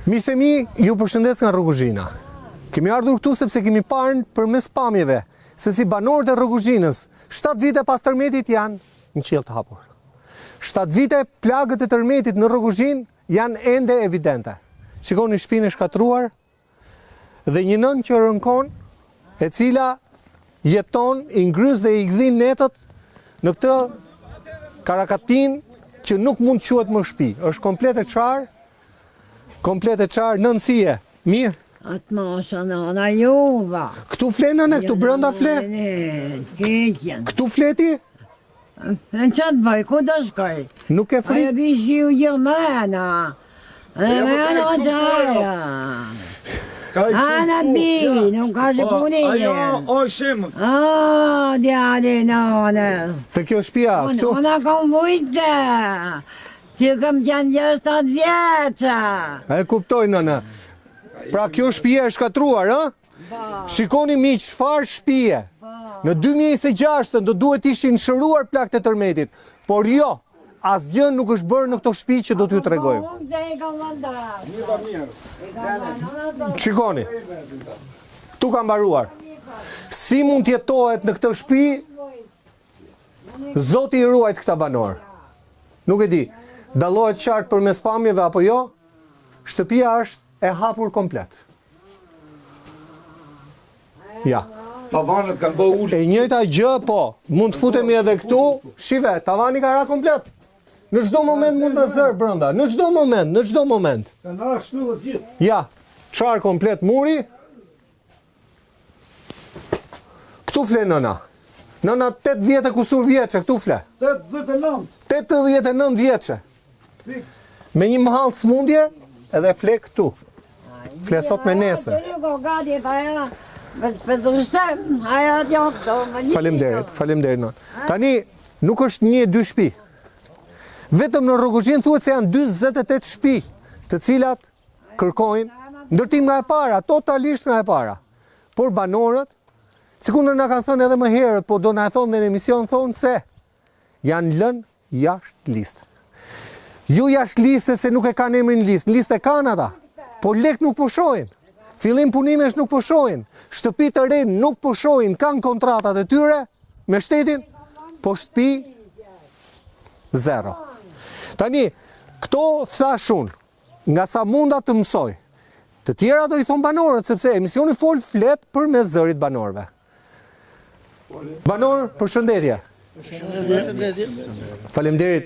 Miqtë e mi, ju përshëndes nga Rruguzhina. Kemi ardhur këtu sepse kemi parë përmes pamjeve se si banorët e Rruguzhinës 7 vite pas tërmetit janë në qiell të hapur. 7 vite plagët e tërmetit në Rruguzhinë janë ende evidente. Shikoni shtëpinë e shkatruar dhe një nën që rënkon, e cila jeton i ngrys dhe i gdhin netët në këtë karakatin që nuk mund të quhet më shtëpi. Është komplet e çar nënësie. Mirë. Atë mosha nëna juva. Këtu flenën e këtu brenda fle? Keqen. Këtu fleti? Në qatë bëj, ku do shkoj? Nuk e fri? Ajo bishi u gjëmena. Mena o qaja. Ana bi, nuk ka që punije. Ajo, oj shimë. Djali nane. Të kjo shtëpia, këtu? Ona kam vujte. Që kam qenë 6-7 vjeqa. E kuptoj nëna. Pra kjo shtëpia e shkatruar, ë? Shikoni miq, çfarë shtëpie. Në 2026 do duhet ishin shëruar plagët e tërmetit, por jo, asgjë nuk është bërë në këto shtëpi që do t'ju tregojmë. Shikoni. Ktu ka mbaruar. Si mund të jetohet në këtë shtëpi? Zoti i ruajt këta banor. Nuk e di, dallohet qartë përmes pamjeve apo jo? Shtëpia është e hapur komplet. Ja. Tavanët kanë bë ullë. E njëjta gjë, po, mund të futemi edhe këtu, shive, tavani ka ra komplet. Në çdo moment mund të zërë brenda, në çdo moment. Kanë ra shtyllët gjithë. Ja, çar komplet muri. Këtu fle nëna. Nëna 80 e kusur vjeçe, këtu fle. 89. 89 vjeçe. Fiks. Me një mahall smundje, edhe fle këtu. Fle sot me nesër. Faleminderit non. Tani nuk është 1-2 shtëpi. Vetëm në Rruguzhinë thuhet se janë 48 shtëpi, të cilat kërkojnë ndërtim nga e para, totalisht nga e para. Por banorët, sikur na kanë thënë edhe më herët, po do na e thonë në emision, thonë se janë lënë jashtë liste. Ju jashtë liste se nuk e kanë emrin në listë. Në listë e kanë ata, po lek nuk po shohin. Fillim punimesh nuk po shohin. Shtëpi të rinë nuk po shohin, kanë kontratat e tyre me shtetin, po shtëpi zero. Tani, këto thashun, nga sa munda të mësoj, të tjera do i thonë banorët, sepse emisioni flet për me zërit banorëve. Banor, përshëndetje. Faleminderit.